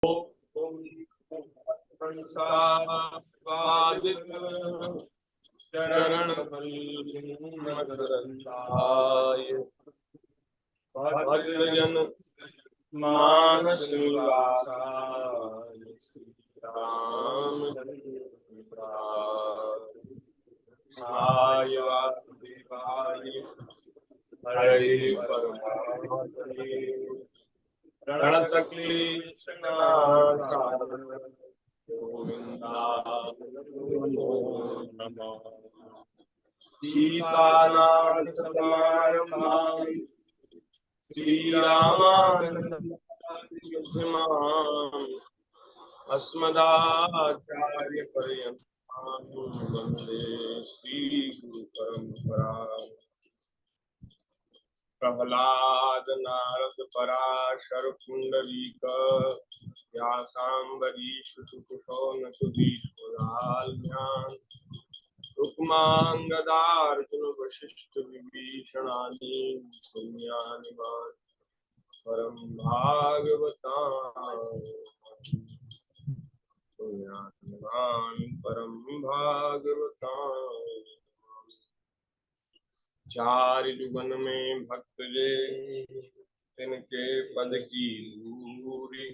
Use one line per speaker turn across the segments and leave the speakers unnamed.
चरण भक्तजन मानस निवासाय राम वासुदेवाय हरे परमात्मे प्रणतक्लेशनाशाय गोविन्दाय नमः। सीतानाथसमारम्भां श्रीरामानन्दमध्यमाम् अस्मदाचार्यपर्यन्तां वन्दे श्रीगुरुपरम्पराम्। प्रह्लाद नारद पराशर पुंडरीक व्यासाम्बरीश सुकुशौनकुदीश्वराल्यां रुक्मांगदार्जुन वशिष्ठ विभीषणानि पुण्यानि परम भागवतां चारि जुगन में भक्त जे तिनके पद की धूरी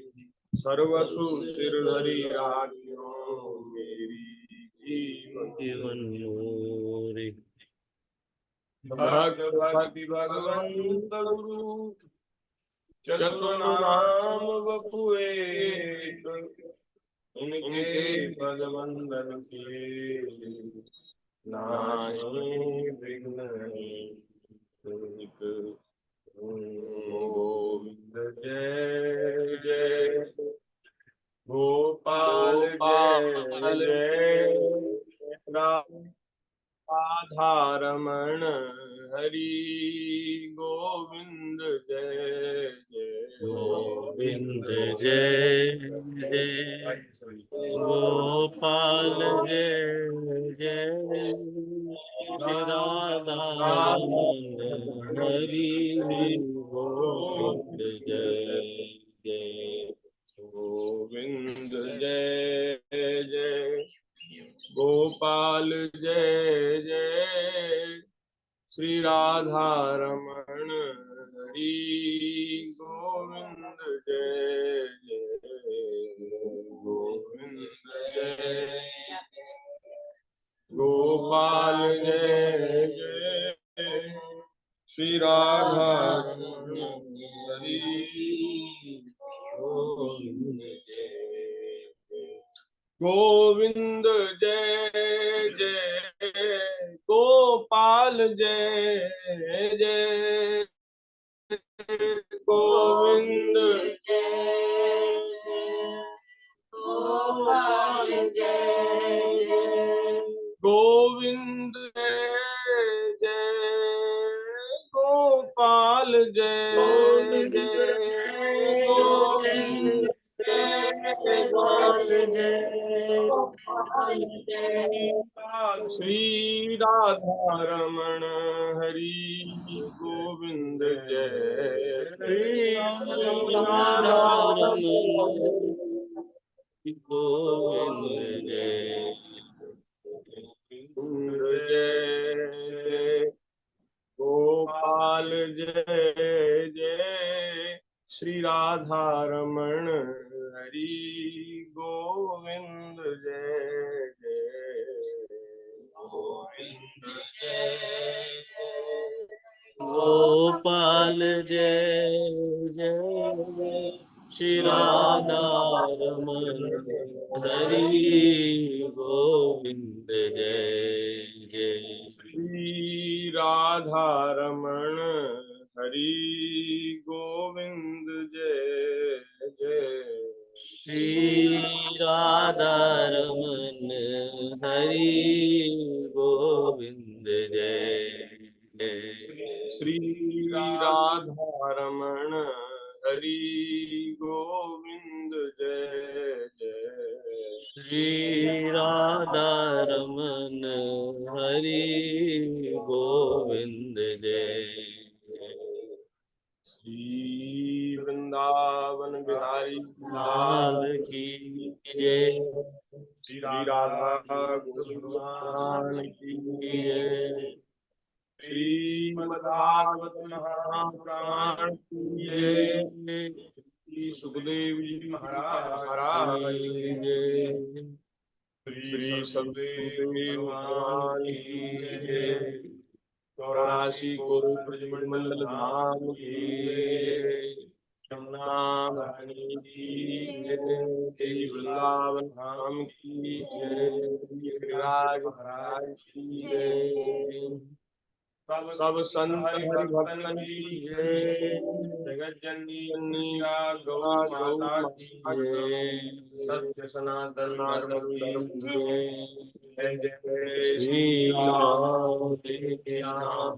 सर्वसु सिरधरि राखियो मेरी जीवन मोरी। भक्त भक्ति भगवंत गुरु चतुर्नाम वपु एक, इनके पद वंदन के नाहि विघ्न गोविंद जय जय गोपाल जय राधारमण हरि गोविंद जय जय
गोविंद जय जय गोपाल जय जय राधा हरि गोविंद जय जय
गोविंद जय जय गोपाल जय जय श्री राधा रमण हरि गोविंद जय जय गोविंद जय गोपाल जय जय श्री राधा रमण हरि गोविंद जय गोविंद जय जय गोपाल जय जय गोविंद
जय जय गोपाल जय जय
गोविंद जय जय गोपाल जय जय गोविंद श्री राधा रमण हरि गोविंद जय
श्री राधा गोविंद जय
जय गोपाल जय जय श्री राधा रमण हरि गोविंद जय जय गोविंद जय
गोपाल जय जय श्री राधा रमण हरि गोविंद जय जय
श्री राधा रमण हरि गोविंद जय जय
श्री राधा रमण हरि गोविंद जय जय
श्री राधा रमण हरि गोविंद जय जय
श्री राधा रमण हरि गोविंद जय जय
श्री वृंदावन बिहारी
लाल जय।
श्री राधा गोविंद भगवान की जय। श्रीमद्भागवत महापुराण की जय। श्री सुखदेव जी महाराज की जय। श्री सदगुरुदेव भगवान की जय। 84 कोटि ब्रजमंडल धाम की जय। यमुना भवानी की जय। श्री वृंदावन धाम की जय। गिरिराज महाराज की जय। सब संत हरि भक्तन की जय। जगत जननी गौ माता की जय। सत्य सनातन धर्म की जय। जय जय
श्री
श्री
राम
राम।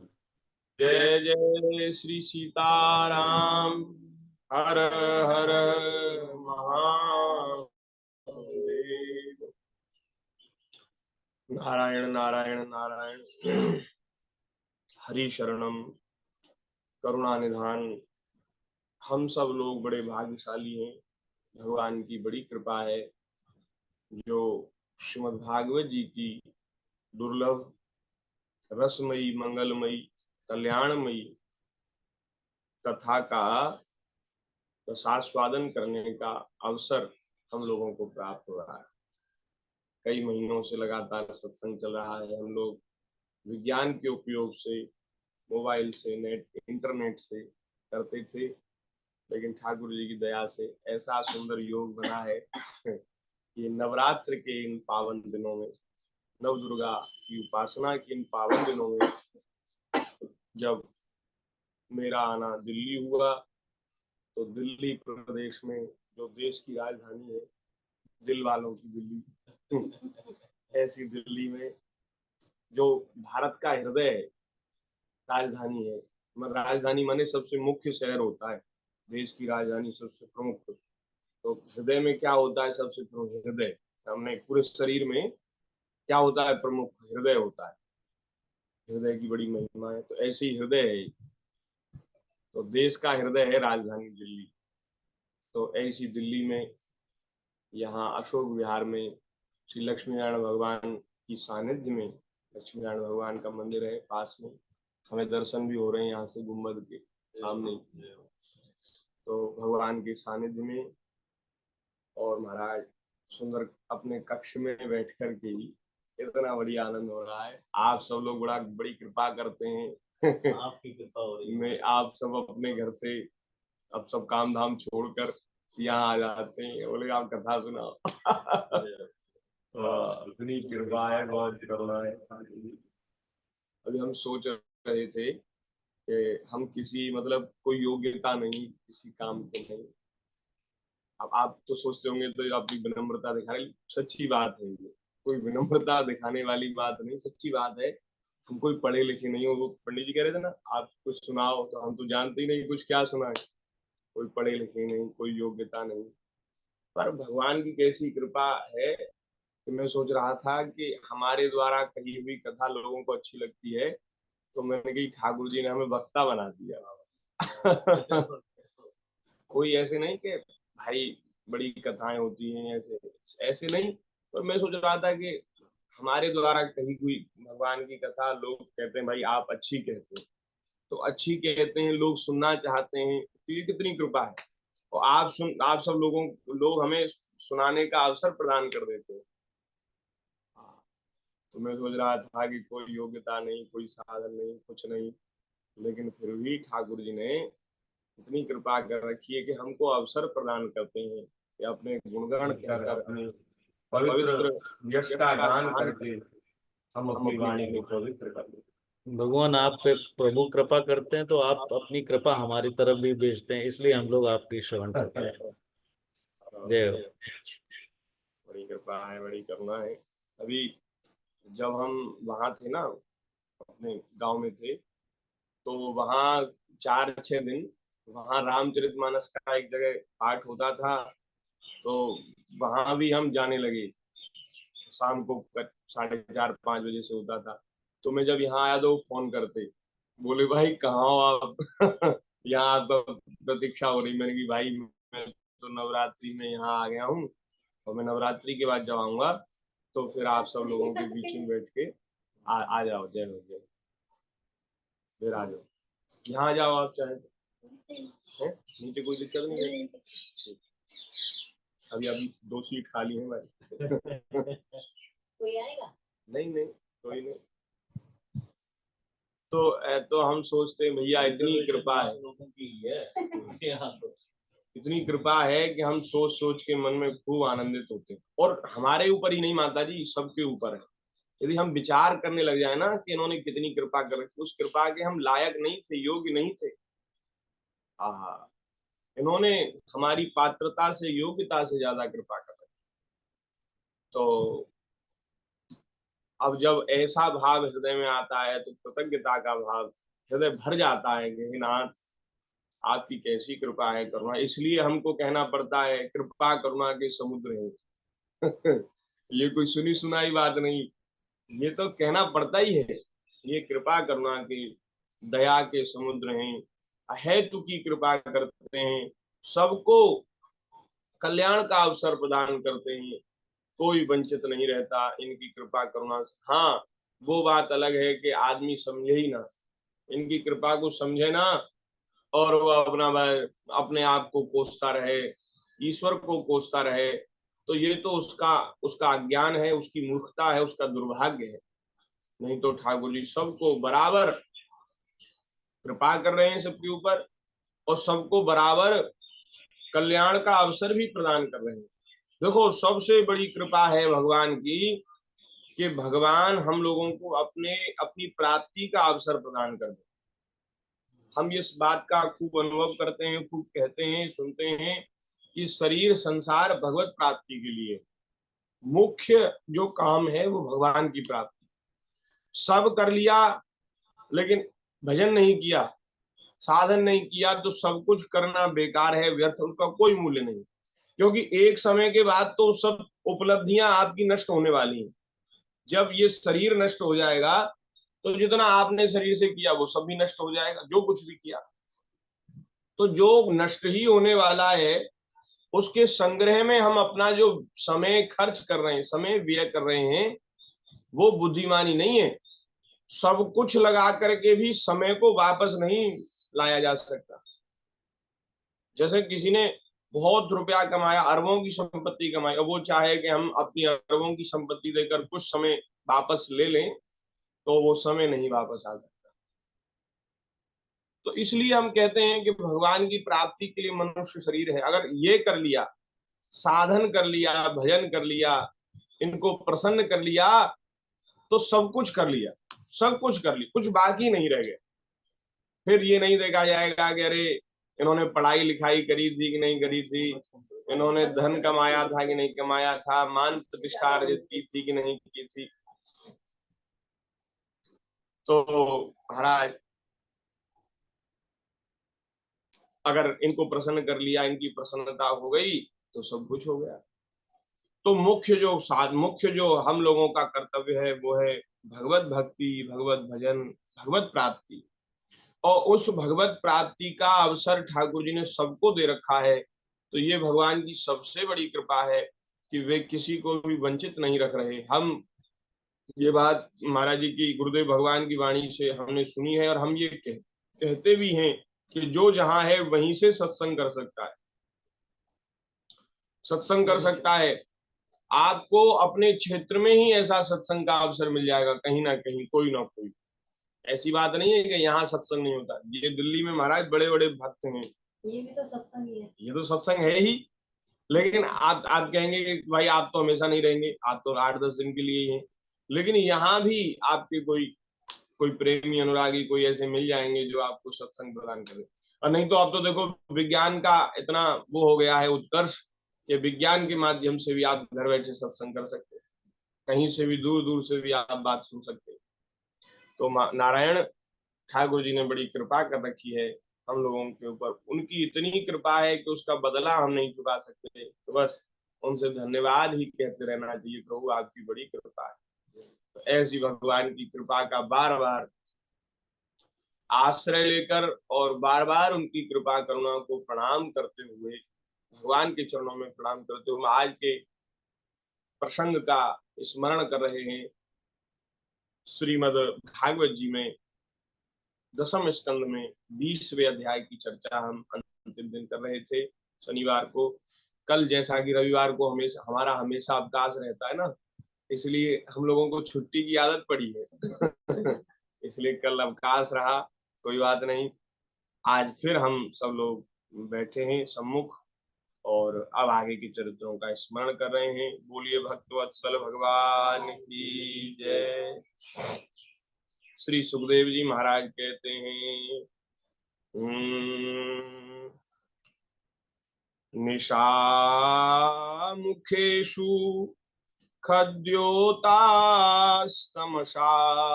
जय जय श्री सीताराम। हर हर महादेव। नारायण नारायण नारायण। हरि शरणम करुणा निधान। हम सब लोग बड़े भाग्यशाली हैं। भगवान की बड़ी कृपा है जो श्रीमद् भागवत जी की दुर्लभ रसमयी मंगलमयी कल्याणमयी कथा का रसास्वादन करने का अवसर हम लोगों को प्राप्त हो रहा है। कई महीनों से लगातार सत्संग चल रहा है। हम लोग विज्ञान के उपयोग से, मोबाइल से, इंटरनेट से करते थे, लेकिन ठाकुर जी की दया से ऐसा सुंदर योग बना है कि नवरात्र के इन पावन दिनों में, नव दुर्गा की उपासना के इन पावन दिनों में जब मेरा आना दिल्ली हुआ, तो दिल्ली प्रदेश में, जो देश की राजधानी है, दिल वालों की दिल्ली ऐसी दिल्ली में जो भारत का हृदय है, राजधानी है। राजधानी माने सबसे मुख्य शहर होता है, देश की राजधानी सबसे प्रमुख। तो हृदय में क्या होता है? सबसे प्रमुख हृदय। हमने पूरे शरीर में क्या होता है? प्रमुख हृदय होता है। हृदय की बड़ी महिमा है। तो ऐसे ही हृदय है, तो देश का हृदय है राजधानी दिल्ली। तो ऐसी दिल्ली में यहाँ अशोक विहार में श्री लक्ष्मी नारायण भगवान की सानिध्य में, लक्ष्मी नारायण भगवान का मंदिर है पास में, हमें दर्शन भी हो रहे हैं यहाँ से गुम्बद के सामने। तो भगवान के सानिध्य में और महाराज सुंदर अपने कक्ष में बैठ कर के ही इतना बढ़िया आनंद हो रहा है। आप सब लोग बड़ी कृपा करते हैं।
आपकी कृपा हो रही है।
मैं आप सब अपने घर से अब सब काम धाम छोड़कर यहाँ आ जाते हैं, बोले आप कथा सुनाओ। इतनी कृपा है, बहुत करुणा है। अभी हम सोच रहे थे कि हम किसी मतलब कोई योग्यता नहीं, किसी काम के नहीं। अब आप तो सोचते होंगे तो अपनी विनम्रता दिखा रही, सच्ची बात है ये, कोई विनम्रता दिखाने वाली बात नहीं, सच्ची बात है। हम कोई पढ़े लिखे नहीं हो। वो पंडित जी कह रहे थे ना, आप कुछ सुनाओ, तो हम तो जानते ही नहीं कुछ क्या सुनाए। कोई पढ़े लिखे नहीं, कोई योग्यता नहीं, पर भगवान की कैसी कृपा है कि मैं सोच रहा था कि हमारे द्वारा कही हुई कथा लोगों को अच्छी लगती है, तो मैंने कही ठाकुर जी ने हमें वक्ता बना दिया। कोई ऐसे नहीं कि भाई बड़ी कथाएं होती हैं, ऐसे ऐसे नहीं। पर मैं सोच रहा था कि हमारे द्वारा कही हुई भगवान की कथा लोग कहते हैं भाई आप अच्छी कहते हैं, तो अच्छी कहते हैं, लोग सुनना चाहते हैं, तो ये कितनी कृपा है। और आप सब लोग हमें सुनाने का अवसर प्रदान कर देते हैं। तो मैं सोच रहा था कि कोई योग्यता नहीं, कोई साधन नहीं, कुछ नहीं, लेकिन फिर भी ठाकुर जी ने इतनी कृपा कर रखी है कि हमको अवसर प्रदान करते हैं कि अपने गुणगान कर, अपने पवित्र यश का गान करके हम अपनी वाणी को पवित्र कर लें।
भगवान आप पे प्रभु कृपा करते हैं, तो आप अपनी कृपा हमारी तरफ भी भेजते हैं, इसलिए हम लोग आपकी श्रवण करते हैं। जय हो।
बड़ी कृपा है, बड़ी करुणा है। अभी जब हम वहां थे ना, अपने गांव में थे, तो वहां 4-6 दिन वहां रामचरितमानस का एक जगह पाठ होता था। तो वहां भी हम जाने लगे। शाम को 4:30-5 बजे से होता था। तो मैं जब यहाँ आया तो वो फोन करते, बोले भाई कहाँ हो आप? यहाँ आपका प्रतीक्षा हो रही। मैंने की भाई मैं तो नवरात्रि में यहाँ आ गया हूँ, और मैं नवरात्रि के बाद जब आऊंगा तो फिर आप सब लोगों के बीच में बैठ के आ जाओ। जय हो जय। फिर आ जाओ, यहाँ आ जाओ आप चाहे तो। है? नीचे कोई दिक्कत नहीं है। अभी अभी 2 सीट खाली है हमारी।
कोई आएगा?
नहीं नहीं, कोई नहीं। तो हम सोचते हैं भैया इतनी कृपा है, इतनी कृपा है कि हम सोच सोच के मन में खूब आनंदित होते हैं। और हमारे ऊपर ही नहीं माता जी, सबके ऊपर है। यदि हम विचार करने लग जाए ना कि इन्होंने कितनी कृपा कर रखी, उस कृपा के हम लायक नहीं थे, योग्य नहीं थे। आहा, इन्होंने हमारी पात्रता से, योग्यता से ज्यादा कृपा कर रखी। तो अब जब ऐसा भाव हृदय में आता है तो कृतज्ञता का भाव हृदय भर जाता है कि हे नाथ, आपकी कैसी कृपा है, करुणा। इसलिए हमको कहना पड़ता है कृपा करुणा के समुद्र है। ये कोई सुनी सुनाई बात नहीं, ये तो कहना पड़ता ही है। ये कृपा करुणा के, दया के समुद्र हैं, अहेतु की कृपा करते हैं, सबको कल्याण का अवसर प्रदान करते हैं, कोई वंचित नहीं रहता इनकी कृपा करुणा से। हाँ, वो बात अलग है कि आदमी समझे ही ना, इनकी कृपा को समझे ना, और वो अपना अपने आप को कोसता रहे, ईश्वर को कोसता रहे, तो ये तो उसका उसका अज्ञान है, उसकी मूर्खता है, उसका दुर्भाग्य है। नहीं तो ठाकुर जी सबको बराबर कृपा कर रहे हैं सबके ऊपर, और सबको बराबर कल्याण का अवसर भी प्रदान कर रहे हैं। देखो, सबसे बड़ी कृपा है भगवान की कि भगवान हम लोगों को अपनी प्राप्ति का अवसर प्रदान कर दे। हम इस बात का खूब अनुभव करते हैं, खूब कहते हैं, सुनते हैं कि शरीर संसार भगवत प्राप्ति के लिए, मुख्य जो काम है वो भगवान की प्राप्ति। सब कर लिया लेकिन भजन नहीं किया, साधन नहीं किया, तो सब कुछ करना बेकार है, व्यर्थ, उसका कोई मूल्य नहीं। क्योंकि एक समय के बाद तो सब उपलब्धियां आपकी नष्ट होने वाली हैं। जब ये शरीर नष्ट हो जाएगा तो जितना आपने शरीर से किया वो सब भी नष्ट हो जाएगा, जो कुछ भी किया। तो जो नष्ट ही होने वाला है, उसके संग्रह में हम अपना जो समय खर्च कर रहे हैं, समय व्यय कर रहे हैं, वो बुद्धिमानी नहीं है। सब कुछ लगा करके भी समय को वापस नहीं लाया जा सकता। जैसे किसी ने बहुत रुपया कमाया, अरबों की संपत्ति कमाई, और वो चाहे कि हम अपनी अरबों की संपत्ति देकर कुछ समय वापस ले लें, तो वो समय नहीं वापस आ सकता। तो इसलिए हम कहते हैं कि भगवान की प्राप्ति के लिए मनुष्य शरीर है। अगर ये कर लिया, साधन कर लिया, भजन कर लिया, इनको प्रसन्न कर लिया, तो सब कुछ कर लिया, सब कुछ कर लिया, कुछ बाकी नहीं रह गया। फिर ये नहीं देखा जाएगा कि अरे इन्होंने पढ़ाई लिखाई करी थी कि नहीं करी थी, इन्होंने धन कमाया था कि नहीं कमाया था, मान प्रतिष्ठा अर्जित की थी कि नहीं की थी। तो महाराज, अगर इनको प्रसन्न कर लिया, इनकी प्रसन्नता हो गई, तो सब कुछ हो गया। तो मुख्य जो हम लोगों का कर्तव्य है वो है भगवत भक्ति, भगवत भजन, भगवत प्राप्ति। और उस भगवत प्राप्ति का अवसर ठाकुर जी ने सबको दे रखा है। तो ये भगवान की सबसे बड़ी कृपा है कि वे किसी को भी वंचित नहीं रख रहे। हम ये बात महाराज जी की, गुरुदेव भगवान की वाणी से हमने सुनी है, और हम ये कहते भी हैं कि जो जहां है वहीं से सत्संग कर सकता है, सत्संग कर सकता है। आपको अपने क्षेत्र में ही ऐसा सत्संग का अवसर मिल जाएगा, कहीं ना कहीं, कोई ना कोई। ऐसी बात नहीं है कि यहाँ सत्संग नहीं होता। ये दिल्ली में महाराज बड़े बड़े भक्त हैं,
ये भी तो सत्संग ही है।
ये तो सत्संग है ही। लेकिन आप कहेंगे कि भाई आप तो हमेशा नहीं रहेंगे, आप तो 8-10 दिन के लिए ही हैं। लेकिन यहाँ भी आपके कोई कोई प्रेमी अनुरागी कोई ऐसे मिल जाएंगे जो आपको सत्संग प्रदान करें। और नहीं तो आप तो देखो, विज्ञान का इतना वो हो गया है उत्कर्ष, कि विज्ञान के माध्यम से भी आप घर बैठे सत्संग कर सकते हैं, कहीं से भी, दूर दूर से भी आप बात सुन सकते हैं। तो नारायण ठाकुर जी ने बड़ी कृपा कर रखी है हम लोगों के ऊपर। उनकी इतनी कृपा है कि उसका बदला हम नहीं चुका सकते। तो बस उनसे धन्यवाद ही कहते रहना चाहिए, प्रभु आपकी बड़ी कृपा है। तो ऐसी भगवान की कृपा का बार बार आश्रय लेकर और बार बार उनकी कृपा करुणा को प्रणाम करते हुए, भगवान के चरणों में प्रणाम करते हुए, आज के प्रसंग का स्मरण कर रहे हैं। श्रीमद् भागवत जी में 10वें स्कंद में 20वें अध्याय की चर्चा हम अंतिम दिन कर रहे थे शनिवार को। कल जैसा कि रविवार को हमारा हमेशा अवकाश रहता है ना, इसलिए हम लोगों को छुट्टी की आदत पड़ी है इसलिए कल अवकाश रहा, कोई बात नहीं। आज फिर हम सब लोग बैठे हैं सम्मुख और अब आगे के चरित्रों का स्मरण कर रहे हैं। बोलिए भक्तवत्सल भगवान की जय। श्री सुखदेव जी महाराज कहते हैं, निशा मुखेषु खद्योतास्तमसा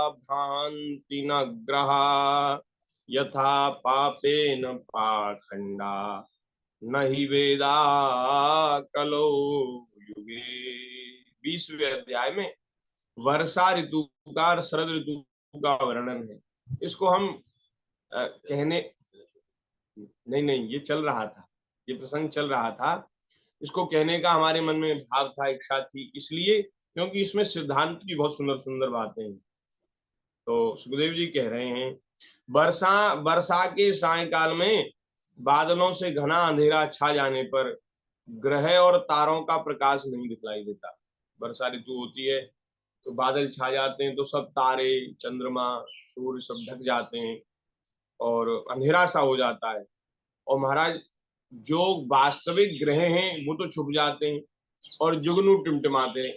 भान्ति न ग्रहा यथा पापेन पाखंडा नहीं वेदा कलो युगे। 20वें अध्याय में वर्षा ऋतु का और शरद ऋतु का वर्णन है। इसको हम कहने नहीं ये चल रहा था, ये प्रसंग चल रहा था, इसको कहने का हमारे मन में भाव था, इच्छा थी, इसलिए क्योंकि इसमें सिद्धांत की बहुत सुंदर सुंदर बातें हैं। तो सुखदेव जी कह रहे हैं, वर्षा के सायंकाल में बादलों से घना अंधेरा छा जाने पर ग्रह और तारों का प्रकाश नहीं दिखलाई देता। वर्षा ऋतु होती है तो बादल छा जाते हैं, तो सब तारे, चंद्रमा, सूर्य सब ढक जाते हैं और अंधेरा सा हो जाता है। और महाराज जो वास्तविक ग्रह हैं वो तो छुप जाते हैं और जुगनू टिमटिमाते हैं।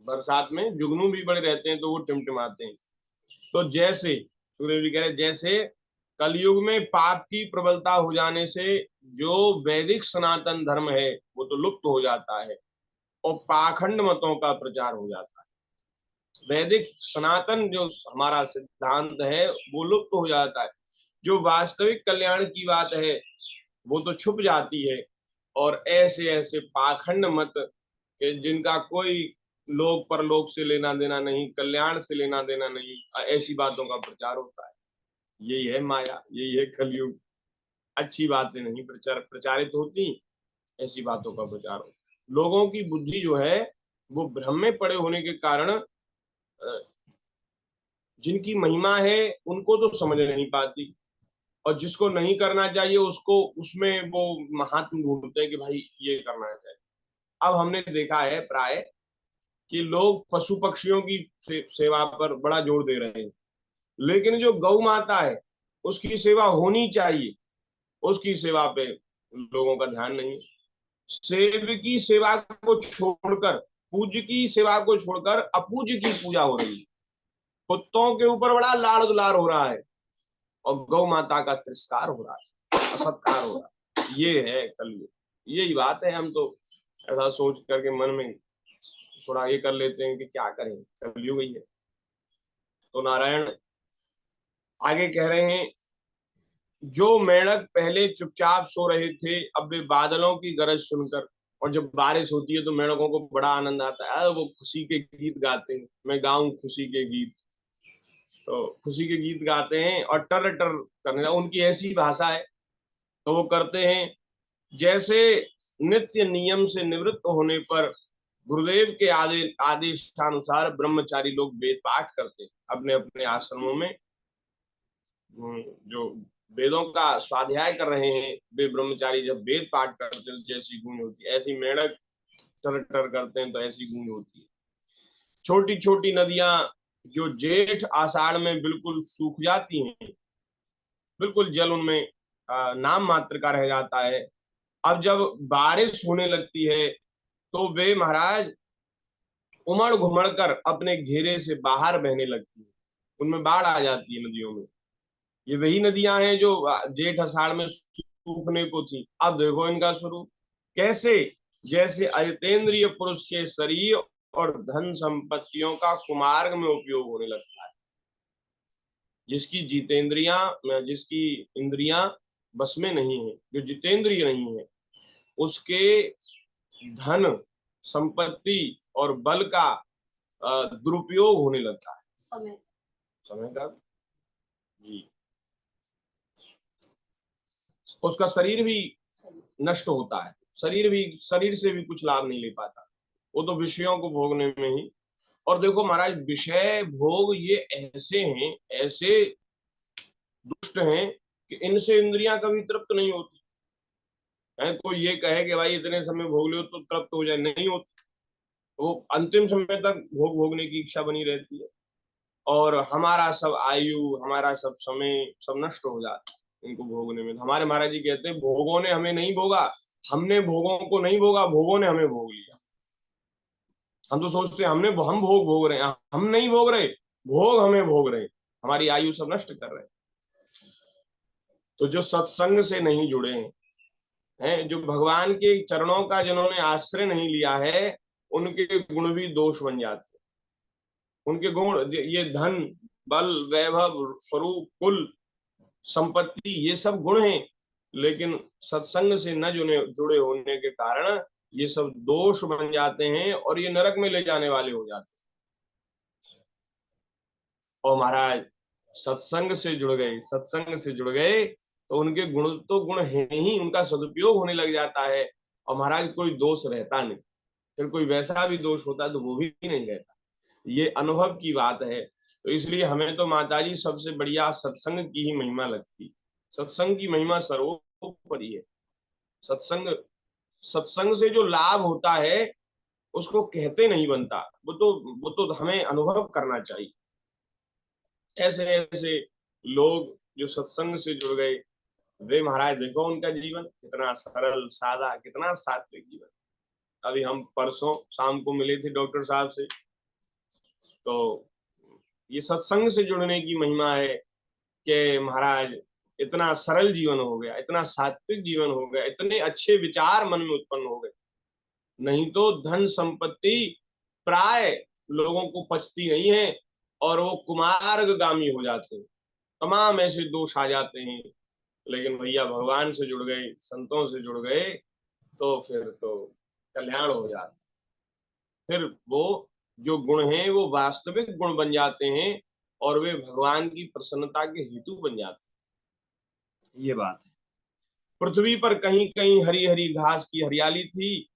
बरसात में जुगनू भी बड़े रहते हैं तो वो टिमटिमाते हैं। तो जैसे सुखदेव जी कह रहे, जैसे कलयुग में पाप की प्रबलता हो जाने से जो वैदिक सनातन धर्म है वो तो लुप्त हो जाता है और पाखंड मतों का प्रचार हो जाता है। वैदिक सनातन जो हमारा सिद्धांत है वो लुप्त हो जाता है। जो वास्तविक कल्याण की बात है वो तो छुप जाती है और ऐसे ऐसे पाखंड मत जिनका कोई लोक परलोक से लेना देना नहीं, कल्याण से लेना देना नहीं, ऐसी बातों का प्रचार होता है। यही है माया, यही है कलयुग। अच्छी बातें नहीं प्रचारित होती, ऐसी बातों का प्रचार होता है। लोगों की बुद्धि जो है वो भ्रम में पड़े होने के कारण जिनकी महिमा है उनको तो समझ नहीं पाती और जिसको नहीं करना चाहिए उसको उसमें वो महात्म ढूंढते हैं कि भाई ये करना चाहिए। अब हमने देखा है प्राय कि लोग पशु पक्षियों की सेवा पर बड़ा जोर दे रहे हैं, लेकिन जो गौ माता है उसकी सेवा होनी चाहिए, उसकी सेवा पे लोगों का ध्यान नहीं। सेव की सेवा को छोड़कर, पूज्य की सेवा को छोड़कर अपूज्य की पूजा हो रही है। कुत्तों के ऊपर बड़ा लाड़ दुलार हो रहा है और गौ माता का तिरस्कार हो रहा है, असत्कार हो रहा है। ये है कलयुग, यही बात है। हम तो ऐसा सोच करके मन में थोड़ा ये कर लेते हैं कि क्या करें, कलयुग ही है। तो नारायण आगे कह रहे हैं, जो मेढक पहले चुपचाप सो रहे थे अब वे बादलों की गरज सुनकर, और जब बारिश होती है तो मेढकों को बड़ा आनंद आता है, वो खुशी के गीत गाते हैं। मैं गाऊं खुशी के गीत, तो खुशी के गीत गाते हैं और टर टर करने, उनकी ऐसी भाषा है तो वो करते हैं। जैसे नित्य नियम से निवृत्त होने पर गुरुदेव के आदेशानुसार ब्रह्मचारी लोग वेद पाठ करते हैं अपने अपने आश्रमों में। जो वेदों का स्वाध्याय कर रहे हैं वे ब्रह्मचारी जब वेद पाठ करते हैं जैसी गूंज होती है, ऐसी मेढक टर टर करते हैं तो ऐसी गूंज होती है। छोटी छोटी नदियां जो जेठ आषाढ़ में बिल्कुल सूख जाती हैं, बिल्कुल जल उनमें नाम मात्र का रह जाता है, अब जब बारिश होने लगती है तो वे महाराज उमड़ घुमड़ कर अपने घेरे से बाहर बहने लगती है। उनमें बाढ़ आ जाती है नदियों में। ये वही नदियां हैं जो जेठ आषाढ़ में सूखने को थी। अब देखो इनका स्वरूप कैसे, जैसे अजितेंद्रिय पुरुष के शरीर और धन संपत्तियों का कुमार्ग में उपयोग होने लगता है। जिसकी जिसकी इंद्रियां बस में नहीं है, जो जितेंद्रिय नहीं है, उसके धन संपत्ति और बल का दुरुपयोग होने लगता है। समय का जी, उसका शरीर भी नष्ट होता है, शरीर से भी कुछ लाभ नहीं ले पाता। वो तो विषयों को भोगने में ही। और देखो महाराज, विषय भोग ये ऐसे हैं, ऐसे दुष्ट हैं कि इनसे इंद्रियां कभी तृप्त नहीं होती है। कोई ये कहे कि भाई इतने समय भोग लो तो तृप्त हो जाए, नहीं होती। वो अंतिम समय तक भोग भोगने की इच्छा बनी रहती है, और हमारा सब आयु, हमारा सब समय सब नष्ट हो जाता है इनको भोगने में। हमारे महाराज जी कहते हैं, भोगों ने हमें नहीं भोगा, हमने भोगों को नहीं भोगा, भोगों ने हमें भोग लिया। हम तो सोचते हैं हम भोग भोग रहे हैं, हम नहीं भोग रहे, भोग हमें भोग रहे, हमारी आयु सब नष्ट कर रहे हैं। तो जो सत्संग से नहीं जुड़े हैं, जो भगवान के चरणों का जिन्होंने आश्रय नहीं लिया है, उनके गुण भी दोष बन जाते हैं। उनके गुण, ये धन, बल, वैभव, स्वरूप, कुल, संपत्ति, ये सब गुण हैं, लेकिन सत्संग से न जुड़े होने के कारण ये सब दोष बन जाते हैं और ये नरक में ले जाने वाले हो जाते हैं। और महाराज सत्संग से जुड़ गए, सत्संग से जुड़ गए तो उनके गुण तो गुण है ही, उनका सदुपयोग होने लग जाता है, और महाराज कोई दोष रहता नहीं। फिर कोई वैसा भी दोष होता है तो वो भी नहीं रहता। ये अनुभव की बात है। तो इसलिए हमें तो माताजी सबसे बढ़िया सत्संग की ही महिमा लगती। सत्संग की महिमा सर्वोपरि है। सत्संग, सत्संग से जो लाभ होता है उसको कहते नहीं बनता, वो तो हमें अनुभव करना चाहिए। ऐसे ऐसे लोग जो सत्संग से जुड़ गए, वे महाराज देखो उनका जीवन कितना सरल सादा, कितना सात्विक जीवन। अभी हम परसों शाम को मिले थे डॉक्टर साहब से, तो ये सत्संग से जुड़ने की महिमा है कि महाराज इतना सरल जीवन हो गया, इतना सात्विक जीवन हो गया, इतने अच्छे विचार मन में उत्पन्न हो गए। नहीं तो धन संपत्ति प्राय लोगों को पचती नहीं है और वो कुमार्गगामी हो जाते हैं, तमाम ऐसे दोष आ जाते हैं। लेकिन भैया भगवान से जुड़ गए, संतों से जुड़ गए, तो फिर तो कल्याण हो जाता। फिर वो जो गुण हैं वो वास्तविक गुण बन जाते हैं और वे भगवान की प्रसन्नता के हेतु बन जाते हैं। ये बात है। पृथ्वी पर कहीं कहीं हरी हरी घास की हरियाली थी,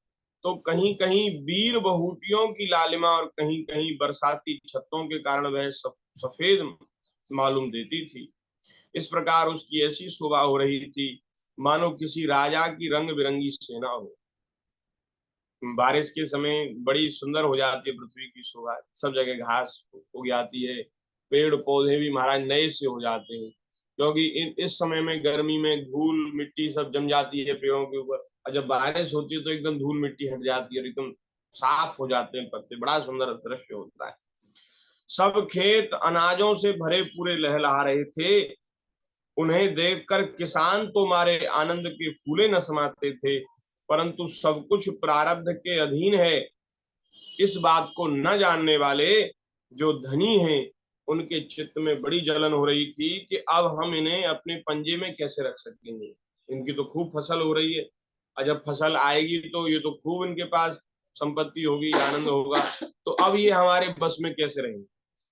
तो कहीं कहीं वीर बहुटियों की लालिमा, और कहीं कहीं बरसाती छत्तों के कारण वह सफेद मालूम देती थी। इस प्रकार उसकी ऐसी शोभा हो रही थी मानो किसी राजा की रंग बिरंगी सेना हो। बारिश के समय बड़ी सुंदर हो जाती है पृथ्वी की शोभा, सब जगह घास उग जाती है, पेड़ पौधे भी महाराज नए से हो जाते हैं, क्योंकि इस समय में गर्मी में धूल मिट्टी सब जम जाती है पेड़ों के ऊपर, और जब बारिश होती है तो एकदम धूल मिट्टी हट जाती है और एकदम साफ हो जाते हैं पत्ते, बड़ा सुंदर दृश्य होता है। सब खेत अनाजों से भरे पूरे लहलहा रहे थे। उन्हें देखकर किसान तो मारे आनंद के फूले न समाते थे, परंतु सब कुछ प्रारब्ध के अधीन है, इस बात को न जानने वाले जो धनी हैं उनके चित्त में बड़ी जलन हो रही थी कि अब हम इन्हें अपने पंजे में कैसे रख सकेंगे। इनकी तो खूब फसल हो रही है, और जब फसल आएगी तो ये तो खूब इनके पास संपत्ति होगी, आनंद होगा, तो अब ये हमारे बस में कैसे रहेंगे।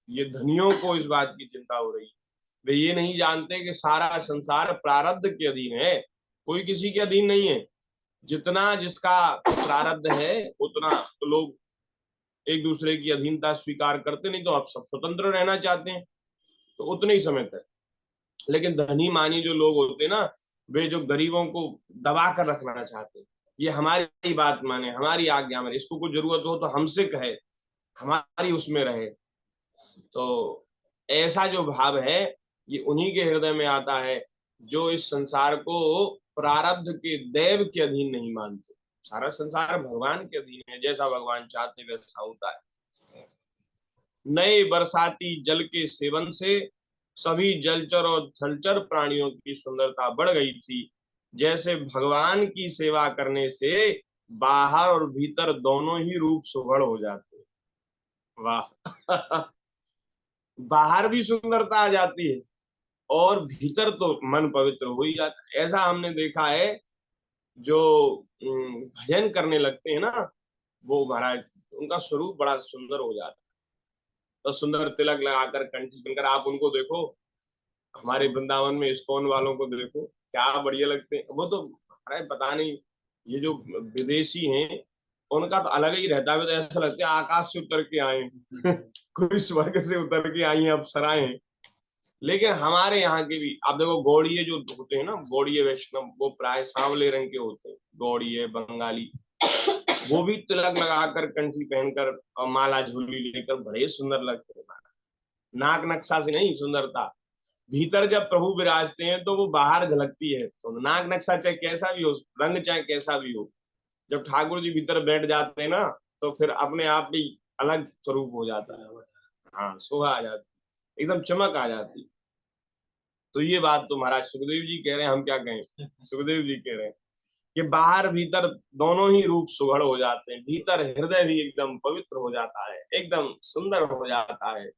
ये धनियों को इस बात की चिंता हो रही है। वे ये नहीं जानते कि सारा संसार प्रारब्ध के अधीन है, कोई किसी के अधीन नहीं है। जितना जिसका प्रारब्ध है उतना तो लोग एक दूसरे की अधीनता स्वीकार करते, नहीं तो आप सब स्वतंत्र रहना चाहते हैं, तो उतने ही समय तक। लेकिन धनी मानी जो लोग होते हैं ना, वे जो गरीबों को दबा कर रखना चाहते हैं, ये हमारी बात माने, हमारी आज्ञा माने, इसको कुछ जरूरत हो तो हमसे कहे, हमारी उसमें रहे। तो ऐसा जो भाव है ये उन्हीं के हृदय में आता है जो इस संसार को प्रारब्ध के दैव के अधीन नहीं मानते। सारा संसार भगवान के अधीन है, जैसा भगवान चाहते वैसा होता है। नए बरसाती जल के सेवन से सभी जलचर और थलचर प्राणियों की सुंदरता बढ़ गई थी। जैसे भगवान की सेवा करने से बाहर और भीतर दोनों ही रूप सुघड़ हो जाते। वाह बाहर भी सुंदरता आ जाती है और भीतर तो मन पवित्र हो ही जाता है। ऐसा हमने देखा है, जो भजन करने लगते हैं ना, वो महाराज उनका स्वरूप बड़ा सुंदर हो जाता है। तो सुंदर तिलक लगाकर कंठी बनकर आप उनको देखो, हमारे वृंदावन में इस्कॉन वालों को देखो, क्या बढ़िया लगते हैं वो तो। अरे पता नहीं, ये जो विदेशी हैं उनका तो अलग ही रहता है, तो ऐसा लगता है आकाश से उतर के आए कोई स्वर्ग से उतर के आई हैं अप्सराएं। लेकिन हमारे यहाँ के भी आप देखो, गौड़िये जो होते हैं ना, गौड़िये वैष्णव, वो प्राय सांवले रंग के होते हैं। गौड़िये बंगाली, वो भी तिलक लगाकर, कंठी पहनकर और माला झोली लेकर बड़े सुंदर लगते हैं। नाक नक्शा से नहीं सुंदरता, भीतर जब प्रभु विराजते हैं तो वो बाहर झलकती है। तो नाक नक्शा चाहे कैसा भी हो, रंग चाहे कैसा भी हो, जब ठाकुर जी भीतर बैठ जाते हैं ना, तो फिर अपने आप ही अलग स्वरूप हो जाता है। हाँ, शोभा आ जाती, एकदम चमक आ जाती। तो ये बात तो महाराज सुखदेव जी कह रहे हैं, हम क्या कहें, सुखदेव जी कह रहे हैं कि बाहर भीतर दोनों ही रूप सुघड़ हो जाते हैं, भीतर हृदय भी एकदम पवित्र हो जाता है, एकदम सुंदर हो जाता है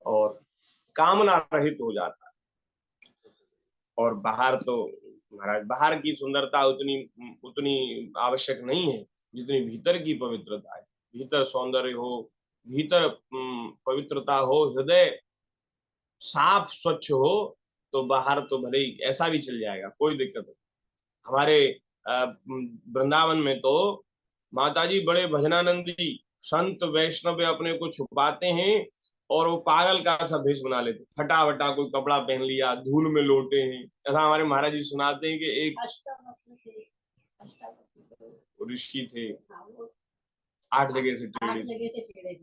और कामना रहित हो जाता है। और बाहर तो महाराज, बाहर की सुंदरता उतनी उतनी आवश्यक नहीं है जितनी भीतर की पवित्रता है। भीतर सौंदर्य हो, भीतर पवित्रता हो, हृदय साफ स्वच्छ हो, तो बाहर तो भले ही ऐसा भी चल जाएगा, कोई दिक्कत नहीं। हमारे वृंदावन में तो माताजी बड़े भजनानंदी संत वैष्णव अपने को छुपाते हैं और वो पागल का सा भेष बना लेते, फटाफटा कोई कपड़ा पहन लिया, धूल में लोटे हैं। ऐसा हमारे महाराज जी सुनाते हैं कि एक ऋषि थे, 8 जगह से टेढ़े थे।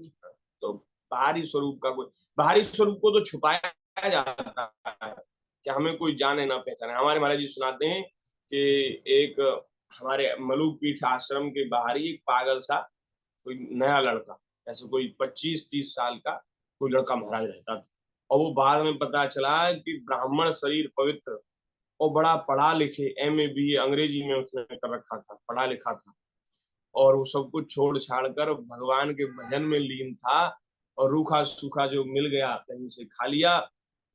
तो बाहरी स्वरूप का कोई, बाहरी स्वरूप को तो छुपाया जाता है कि हमें कोई जाने ना पहचाने। हमारे महाराज जी सुनाते हैं कि एक हमारे मलुक पीठ आश्रम के बाहर ही एक पागल सा कोई नया लड़का, ऐसे कोई 25-30 साल का कोई लड़का महाराज रहता था। और वो बाद में पता चला कि ब्राह्मण शरीर पवित्र और बड़ा पढ़ा लिखे, MA BA अंग्रेजी में उसने कर रखा था, पढ़ा लिखा था, और वो सब कुछ छोड़ छाड़ कर भगवान के भजन में लीन था। और रूखा सूखा जो मिल गया कहीं से खा लिया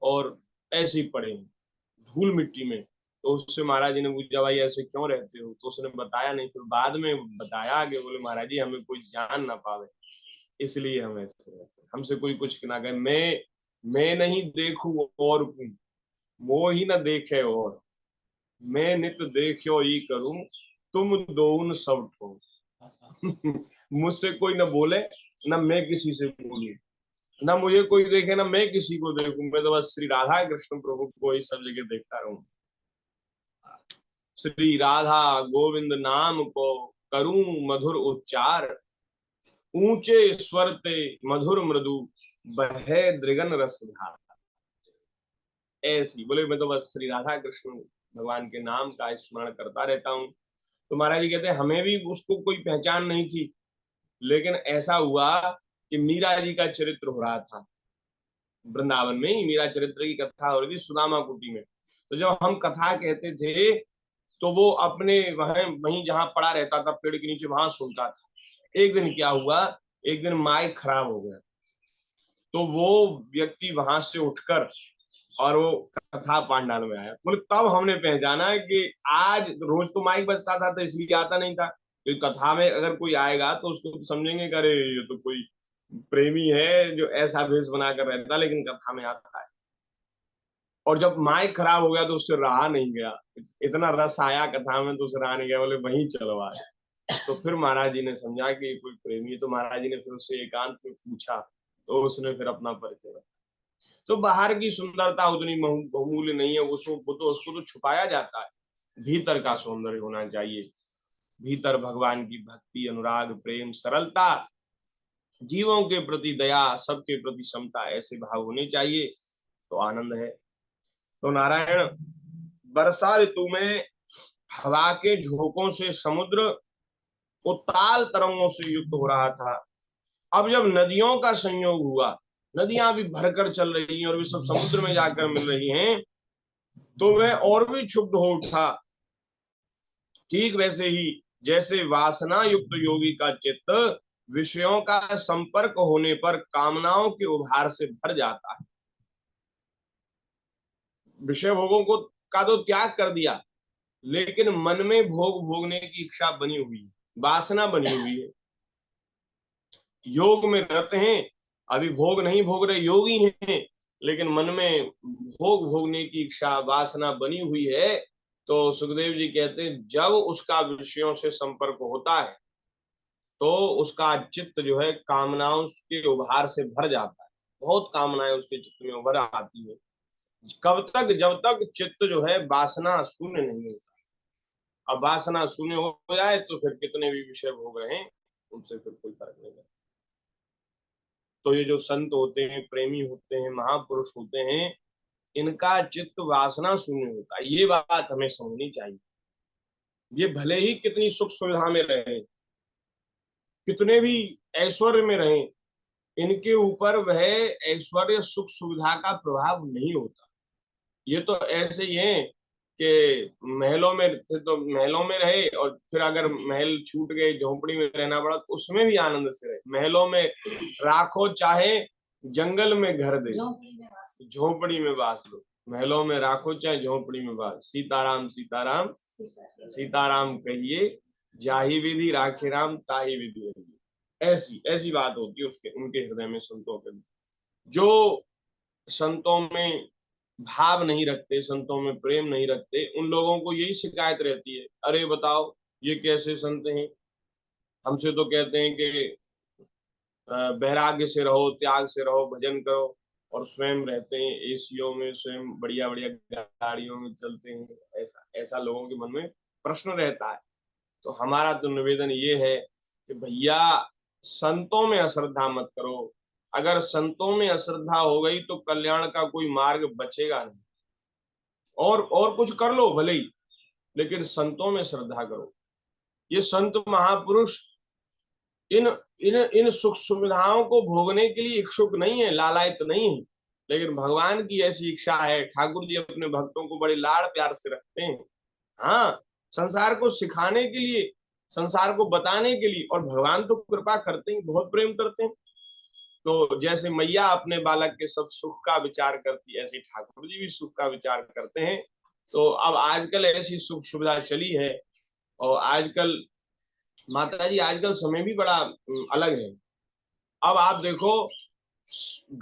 और ऐसे ही पड़े धूल मिट्टी में। तो उससे महाराज जी ने पूछा, भाई ऐसे क्यों रहते हो? तो उसने बताया नहीं, फिर बाद में बताया आगे, बोले महाराज जी हमें कोई जान ना पावे, इसलिए हम ऐसे रहते हैं, हमसे कोई कुछ ना कहे। मैं नहीं देखूं और मोह ही न देखे, और मैं नित देखो ही करूं, तुम दोउन सब ठो। मुझसे कोई न बोले, न मैं किसी से बोलूं, ना मुझे कोई देखे, ना मैं किसी को देखूं। मैं तो बस श्री राधा कृष्ण प्रभु को ही सब जगह देखता रहूं। श्री राधा गोविंद नाम को करूं मधुर उच्चार, ऊंचे स्वर ते मधुर मृदु बहे दृगन रसधार। ऐसी बोले, मैं तो बस श्री राधा कृष्ण भगवान के नाम का स्मरण करता रहता हूँ। तो महाराज जी कहते हैं हमें भी उसको कोई पहचान नहीं थी, लेकिन ऐसा हुआ कि मीरा जी का चरित्र हो रहा था वृंदावन में ही। मीरा चरित्र की कथा हो रही थी सुदामा कुटी में। तो जब हम कथा कहते थे तो वो अपने वहीं जहां पड़ा रहता था पेड़ के नीचे, वहां सुनता था। एक दिन क्या हुआ, एक दिन माइक खराब हो गया, तो वो व्यक्ति वहां से उठकर और वो कथा पांडाल में आया। बोले तब हमने पहचाना कि आज, रोज तो माइक बजता था तो इसलिए आता नहीं था, तो कथा में अगर कोई आएगा तो उसको तो समझेंगे कि अरे ये तो कोई प्रेमी है जो ऐसा भेष बनाकर रहता, लेकिन कथा में आता है। और जब माइक खराब हो गया तो उससे रहा नहीं गया, इतना रस आया कथा में तो उससे रहा नहीं गया, बोले वहीं चलवा। तो फिर महाराज जी ने समझा कि कोई प्रेमी है, तो महाराज जी ने फिर उससे एकांत में पूछा, तो उसने फिर अपना परिचय रखा। तो बाहर की सुंदरता उतनी बहुमूल्य नहीं है, उसको तो छुपाया जाता है। भीतर का सौंदर्य होना चाहिए, भीतर भगवान की भक्ति, अनुराग, प्रेम, सरलता, जीवों के प्रति दया, सबके प्रति समता, ऐसे भाव होने चाहिए, तो आनंद है। तो नारायण, वर्षा ऋतु में हवा के झोंकों से समुद्र उताल तरंगों से युक्त हो रहा था। अब जब नदियों का संयोग हुआ, नदियां भी भरकर चल रही हैं और वे सब समुद्र में जाकर मिल रही हैं, तो वह और भी क्षुब्ध हो उठा। ठीक वैसे ही जैसे वासना युक्त योगी का चित्त विषयों का संपर्क होने पर कामनाओं के उभार से भर जाता है। विषय भोगों को का तो त्याग कर दिया, लेकिन मन में भोग भोगने की इच्छा बनी हुई है, वासना बनी हुई है। योग में रहते हैं, अभी भोग नहीं भोग रहे, योगी हैं, लेकिन मन में भोग भोगने की इच्छा, वासना बनी हुई है। तो सुखदेव जी कहते हैं जब उसका विषयों से संपर्क होता है तो उसका चित्त जो है कामनाओं के उभार से भर जाता है। बहुत कामनाएं उसके चित्त में उभर आती है। कब तक? जब तक चित्त जो है वासना शून्य नहीं होता। अब वासना शून्य हो जाए तो फिर कितने भी विषय भोग रहे हैं उनसे फिर कोई फर्क नहीं पड़ता। तो ये जो संत होते हैं, प्रेमी होते हैं, महापुरुष होते हैं, इनका चित्त वासना शून्य होता है। ये बात हमें समझनी चाहिए। ये भले ही कितनी सुख सुविधा में रहे, कितने भी ऐश्वर्य में रहे, इनके ऊपर वह ऐश्वर्य सुख सुविधा का प्रभाव नहीं होता। ये तो ऐसे ही है कि महलों में थे तो महलों में रहे, और फिर अगर महल छूट गए, झोपड़ी में रहना पड़ा, तो उसमें भी आनंद से रहे। महलों में राखो चाहे जंगल में घर दे, झोपड़ी में वास लो। महलों में राखो चाहे झोपड़ी में वास, सीताराम सीताराम सीताराम कहिए, जाहि विधि राखे राम ताहि विधि रहिए। ऐसी ऐसी बात होती है उसके उनके हृदय में, संतों के। जो संतों में भाव नहीं रखते, संतों में प्रेम नहीं रखते, उन लोगों को यही शिकायत रहती है, अरे बताओ ये कैसे संत हैं, हमसे तो कहते हैं कि वैराग्य से रहो, त्याग से रहो, भजन करो, और स्वयं रहते हैं एसीओ में, स्वयं बढ़िया बढ़िया गाड़ियों में चलते हैं। ऐसा ऐसा लोगों के मन में प्रश्न रहता है। तो हमारा तो निवेदन ये है कि भैया संतों में अश्रद्धा मत करो। अगर संतों में अश्रद्धा हो गई तो कल्याण का कोई मार्ग बचेगा नहीं। और कुछ कर लो भले ही, लेकिन संतों में श्रद्धा करो। ये संत महापुरुष इन इन इन सुख सुविधाओं को भोगने के लिए इच्छुक नहीं है, लालायित नहीं है, लेकिन भगवान की ऐसी इच्छा है। ठाकुर जी अपने भक्तों को बड़े लाड़ प्यार से रखते हैं। हाँ, संसार को सिखाने के लिए, संसार को बताने के लिए, और भगवान तो कृपा करते हैं, बहुत प्रेम करते हैं। तो जैसे मैया अपने बालक के सब सुख का विचार करती है, ऐसे ठाकुर जी भी सुख का विचार करते हैं। तो अब आजकल ऐसी सुख सुविधा चली है, और आजकल माता जी आजकल समय भी बड़ा अलग है। अब आप देखो,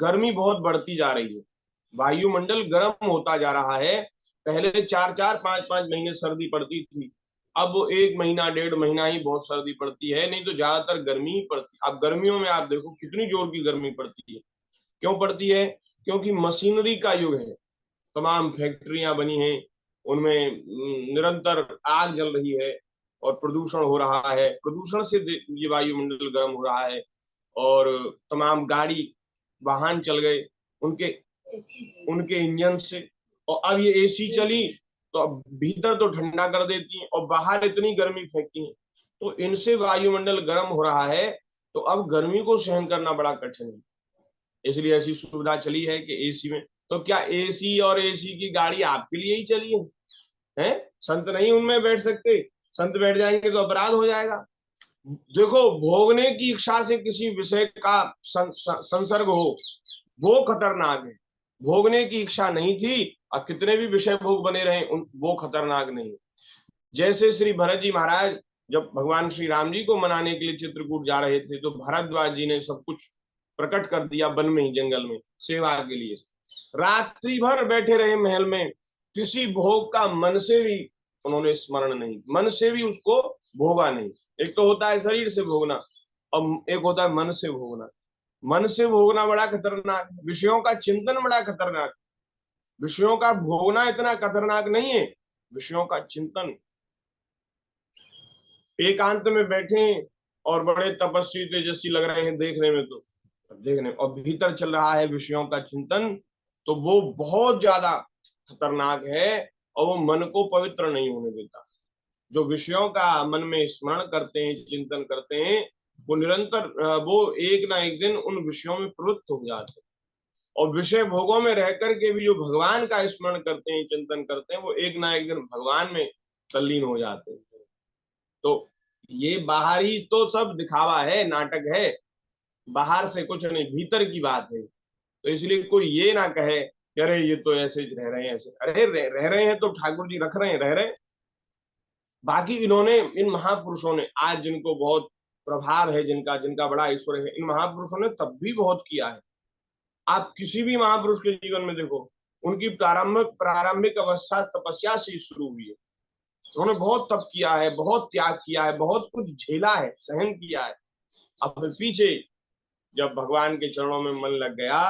गर्मी बहुत बढ़ती जा रही है, वायुमंडल गर्म होता जा रहा है। पहले 4-4, 5-5 महीने सर्दी पड़ती थी, अब 1 महीना 1.5 महीना ही बहुत सर्दी पड़ती है, नहीं तो ज्यादातर गर्मी ही पड़ती है। अब गर्मियों में आप देखो कितनी जोर की गर्मी पड़ती है। क्यों पड़ती है? क्योंकि मशीनरी का युग है, तमाम फैक्ट्रियां बनी हैं, उनमें निरंतर आग जल रही है, और प्रदूषण हो रहा है। प्रदूषण से ये वायुमंडल गर्म हो रहा है, और तमाम गाड़ी वाहन चल गए उनके उनके इंजन से, और अब ये एसी चली तो अब भीतर तो ठंडा कर देती है और बाहर इतनी गर्मी फेंकती है, तो इनसे वायुमंडल गर्म हो रहा है। तो अब गर्मी को सहन करना बड़ा कठिन है, इसलिए ऐसी सुविधा चली है कि एसी में। तो क्या एसी और एसी की गाड़ी आपके लिए ही चली है? संत नहीं उनमें बैठ सकते? संत बैठ जाएंगे तो अपराध हो जाएगा। देखो, भोगने की इच्छा से किसी विषय का संसर्ग हो, वो खतरनाक है। भोगने की इच्छा नहीं थी और कितने भी विषय भोग बने रहे, वो खतरनाक नहीं। जैसे श्री भरत जी महाराज जब भगवान श्री राम जी को मनाने के लिए चित्रकूट जा रहे थे, तो भरद्वाज जी ने सब कुछ प्रकट कर दिया वन में ही, जंगल में सेवा के लिए। रात्रि भर बैठे रहे महल में, किसी भोग का मन से भी उन्होंने स्मरण नहीं, मन से भी उसको भोगा नहीं। एक तो होता है शरीर से भोगना, और एक होता है मन से भोगना। मन से भोगना बड़ा खतरनाक, विषयों का चिंतन बड़ा खतरनाक। विषयों का भोगना इतना खतरनाक नहीं है, विषयों का चिंतन। एकांत में बैठे और बड़े तपस्वी तेजस्वी लग रहे हैं देखने में, तो देखने, और भीतर चल रहा है विषयों का चिंतन, तो वो बहुत ज्यादा खतरनाक है, और वो मन को पवित्र नहीं होने देता। जो विषयों का मन में स्मरण करते हैं, चिंतन करते हैं, वो निरंतर वो एक ना एक दिन उन विषयों में प्रवृत्त हो जाते हैं। और विषय भोगों में रह करके भी जो भगवान का स्मरण करते हैं, चिंतन करते हैं, वो एक ना एक दिन भगवान में तल्लीन हो जाते हैं। तो ये बाहरी तो सब दिखावा है, नाटक है, बाहर से कुछ नहीं, भीतर की बात है। तो इसलिए कोई ये ना कहे कि अरे ये तो ऐसे रह रहे हैं, ऐसे। अरे रह रहे हैं तो ठाकुर जी रख रहे हैं, रह रहे हैं। बाकी इन्होंने, इन महापुरुषों ने, आज जिनको बहुत प्रभाव है, जिनका जिनका बड़ा ईश्वर है, इन महापुरुषों ने तब भी बहुत किया है। आप किसी भी महापुरुष के जीवन में देखो, उनकी प्रारंभिक अवस्था तपस्या से शुरू हुई है, उन्होंने बहुत तप किया है, बहुत त्याग किया है, बहुत कुछ झेला है, सहन किया है। अब फिर पीछे जब भगवान के चरणों में मन लग गया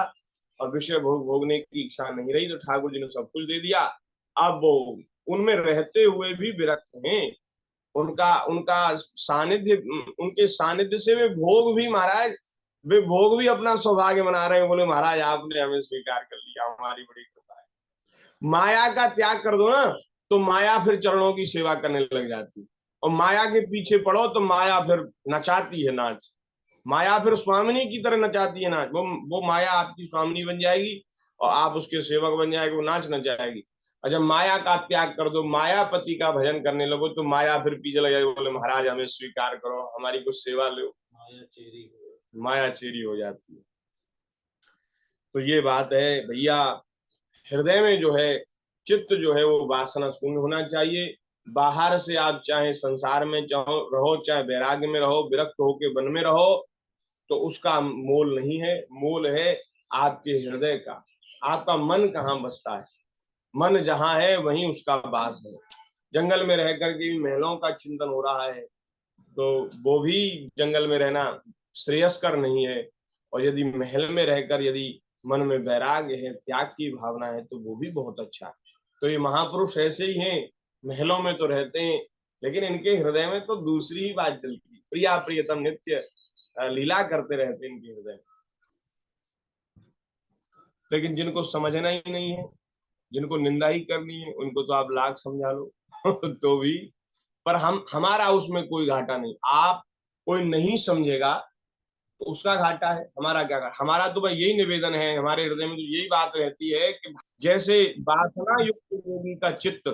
और विषय भोग भोगने की इच्छा नहीं रही, तो ठाकुर जी ने सब कुछ दे दिया। अब वो उनमें रहते हुए भी विरक्त हैं। उनका उनका सानिध्य, उनके सानिध्य से वे भोग भी महाराज, वे भोग भी अपना सौभाग्य मना रहे हैं। बोले महाराज आपने हमें स्वीकार कर लिया, हमारी बड़ी कृपा है। माया का त्याग कर दो ना, तो माया फिर चरणों की सेवा करने लग जाती, और माया के पीछे पड़ो तो माया फिर नचाती है नाच। माया फिर स्वामिनी की तरह नचाती है नाच। वो माया आपकी स्वामिनी बन जाएगी और आप उसके सेवक बन जाएंगे, वो नाच नचाएगी। और जब माया का त्याग कर दो, मायापति का भजन करने लगो, तो माया फिर पीछे लग जाएगी। बोले महाराज हमें स्वीकार करो, हमारी कुछ सेवा लो। माया चेरी हो जाती है। तो ये बात है भैया, हृदय में जो है चित्त जो है वो वासना शून्य होना चाहिए। बाहर से आप चाहे संसार में चाहो रहो, चाहे वैराग्य में रहो, विरक्त होके वन में रहो, तो उसका मोल नहीं है। मोल है आपके हृदय का। आपका मन कहाँ बसता है? मन जहाँ है वहीं उसका वास है। जंगल में रह करके भी महलों का चिंतन हो रहा है, तो वो भी जंगल में रहना श्रेयस्कर नहीं है। और यदि महल में रहकर यदि मन में वैराग्य है, त्याग की भावना है, तो वो भी बहुत अच्छा है। तो ये महापुरुष ऐसे ही हैं, महलों में तो रहते हैं, लेकिन इनके हृदय में तो दूसरी ही बात चलती है। प्रिया प्रियतम नित्य लीला करते रहते हैं इनके हृदय। लेकिन जिनको समझना ही नहीं है, जिनको निंदा ही करनी है, उनको तो आप लाख समझा लो तो भी, पर हमारा उसमें कोई घाटा नहीं। आप कोई नहीं समझेगा तो उसका घाटा है, हमारा क्या घाटा। हमारा तो भाई यही निवेदन है, हमारे हृदय में तो यही बात रहती है कि जैसे वासना युक्त योगी का चित्त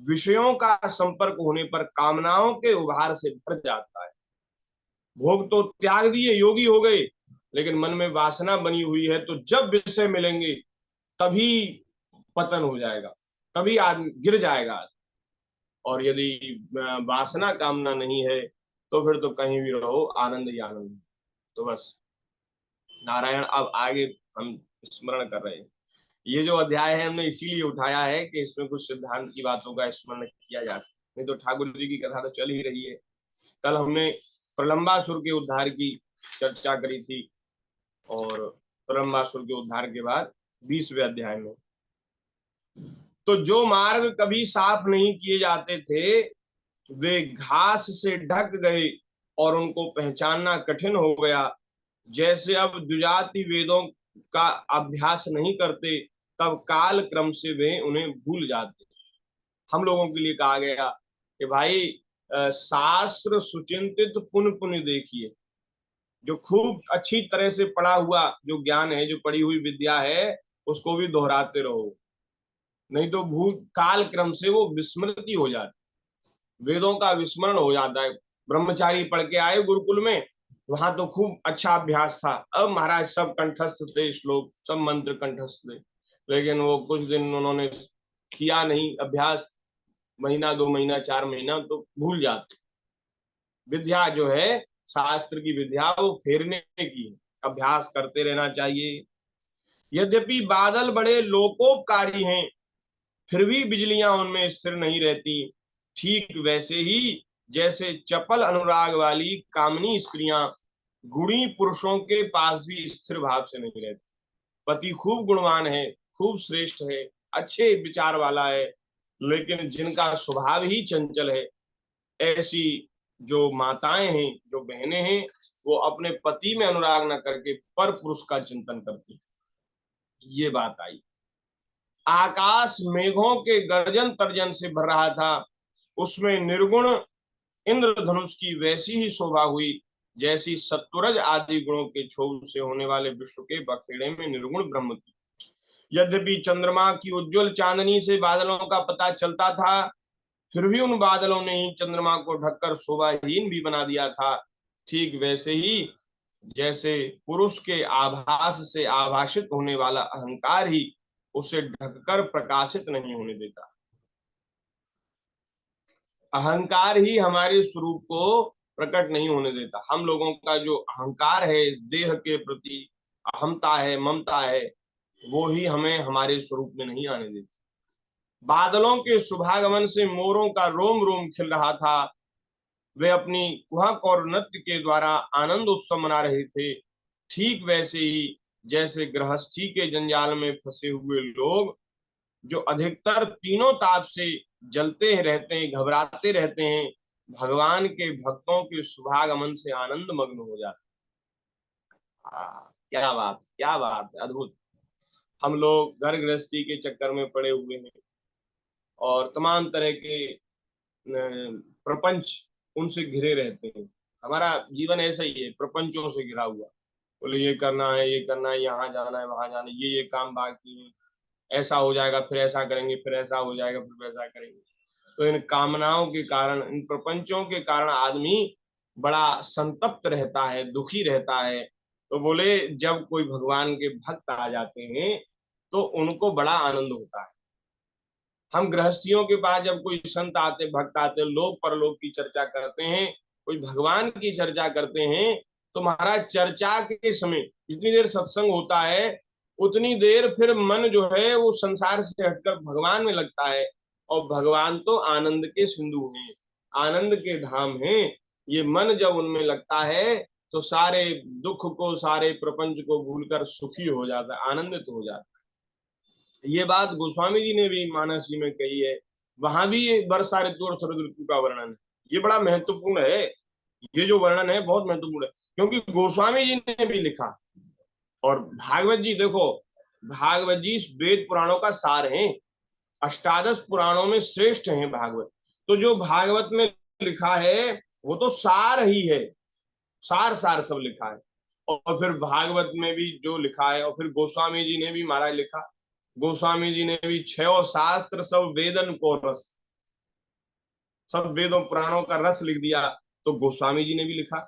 विषयों का संपर्क होने पर कामनाओं के उभार से भर जाता है। भोग तो त्याग दिए, योगी हो गए, लेकिन मन में वासना बनी हुई है, तो जब विषय मिलेंगे तभी पतन हो जाएगा, तभी आदमी गिर जाएगा। और यदि वासना कामना नहीं है, तो फिर तो कहीं भी रहो आनंद ही आनंद। तो बस नारायण, अब आगे हम स्मरण कर रहे हैं। ये जो अध्याय है हमने इसीलिए उठाया है कि इसमें कुछ सिद्धांत की बातों का स्मरण किया जा सके। नहीं तो ठाकुर जी की कथा तो चल ही रही है। कल हमने प्रलंबासुर के उद्धार की चर्चा करी थी, और प्रलंबासुर के उद्धार के बाद 20वें अध्याय में तो जो मार्ग कभी साफ नहीं किए जाते थे वे घास से ढक गए और उनको पहचानना कठिन हो गया। जैसे अब द्विजाति वेदों का अभ्यास नहीं करते, तब काल क्रम से वे उन्हें भूल जाते। हम लोगों के लिए कहा गया कि भाई शास्त्र सुचिंतित पुनः पुनः देखिए। जो खूब अच्छी तरह से पढ़ा हुआ जो ज्ञान है, जो पढ़ी हुई विद्या है, उसको भी दोहराते रहो, नहीं तो भूल काल क्रम से वो विस्मृति हो जाती, वेदों का विस्मरण हो जाता है। ब्रह्मचारी पढ़ के आए गुरुकुल में, वहां तो खूब अच्छा अभ्यास था, अब महाराज सब कंठस्थ थे, श्लोक सब मंत्र कंठस्थ थे, लेकिन वो कुछ दिन उन्होंने किया नहीं अभ्यास, महीना 2 महीना 4 महीना, तो भूल जाते। विद्या जो है, शास्त्र की विद्या, वो फेरने की है, अभ्यास करते रहना चाहिए। यद्यपि बादल बड़े लोकोपकारी हैं, फिर भी बिजलियां उनमें स्थिर नहीं रहती। ठीक वैसे ही जैसे चपल अनुराग वाली कामनी स्त्रियां गुणी पुरुषों के पास भी स्थिर भाव से नहीं रहती। पति खूब गुणवान है, खूब श्रेष्ठ है, अच्छे विचार वाला है, लेकिन जिनका स्वभाव ही चंचल है, ऐसी जो माताएं हैं, जो बहनें हैं, वो अपने पति में अनुराग न करके पर पुरुष का चिंतन करती। ये बात आई। आकाश मेघों के गर्जन तर्जन से भर रहा था, उसमें निर्गुण इंद्रधनुष की वैसी ही शोभा हुई जैसी सत्वरज आदि गुणों के क्षोभ से होने वाले विश्व के बखेड़े में निर्गुण ब्रह्म की। यद्यपि चंद्रमा की उज्जवल चांदनी से बादलों का पता चलता था, फिर भी उन बादलों ने ही चंद्रमा को ढककर शोभाहीन भी बना दिया था। ठीक वैसे ही जैसे पुरुष के आभास से आभाषित होने वाला अहंकार ही उसे ढककर प्रकाशित नहीं होने देता। अहंकार ही हमारे स्वरूप को प्रकट नहीं होने देता। हम लोगों का जो अहंकार है, देह के प्रति अहमता है, ममता है, वो ही हमें हमारे स्वरूप में नहीं आने देती। बादलों के शुभागमन से मोरों का रोम रोम खिल रहा था। वे अपनी कुहक और नृत्य के द्वारा आनंद उत्सव मना रहे थे। ठीक वैसे ही जैसे गृहस्थी के जंजाल में फंसे हुए लोग, जो अधिकतर तीनों ताप से जलते रहते हैं, घबराते रहते हैं, भगवान के भक्तों के शुभागमन से आनंद मग्न हो जाते। क्या बात, क्या बात, अद्भुत। हम लोग घर गृहस्थी के चक्कर में पड़े हुए हैं और तमाम तरह के प्रपंच उनसे घिरे रहते हैं। हमारा जीवन ऐसा ही है, प्रपंचों से घिरा हुआ। बोले ये करना है, ये करना है, यहाँ जाना है, वहां जाना है, ये काम बाकी है, ऐसा हो जाएगा, फिर ऐसा करेंगे, फिर ऐसा हो जाएगा, फिर वैसा करेंगे। तो इन कामनाओं के कारण, इन प्रपंचों के कारण आदमी बड़ा संतप्त रहता है, दुखी रहता है। तो बोले जब कोई भगवान के भक्त आ जाते हैं तो उनको बड़ा आनंद होता है। हम गृहस्थियों के पास जब कोई संत आते, भक्त आते, लोग परलोक की चर्चा करते हैं, कोई भगवान की चर्चा करते हैं, तो महाराज चर्चा के समय जितनी देर सत्संग होता है उतनी देर फिर मन जो है वो संसार से हटकर भगवान में लगता है। और भगवान तो आनंद के सिंधु हैं, आनंद के धाम हैं। ये मन जब उनमें लगता है तो सारे दुख को, सारे प्रपंच को भूलकर सुखी हो जाता है, आनंदित हो जाता है। ये बात गोस्वामी जी ने भी मानसी में कही है। वहां भी ये वर्षा ऋतु और शरद ऋतु का वर्णन है। ये बड़ा महत्वपूर्ण है, ये जो वर्णन है बहुत महत्वपूर्ण है, क्योंकि गोस्वामी जी ने भी लिखा। और भागवत जी देखो, भागवत जी वेद पुराणों का सार है, अष्टादश पुराणों में श्रेष्ठ है भागवत। तो जो भागवत में लिखा है वो तो सार ही है, सार सार सब लिखा है। और फिर भागवत में भी जो लिखा है, और फिर गोस्वामी जी ने भी महाराज लिखा। गोस्वामी जी ने भी 6 शास्त्र सब वेदन को रस, सब वेदों पुराणों का रस लिख दिया। तो गोस्वामी जी ने भी लिखा।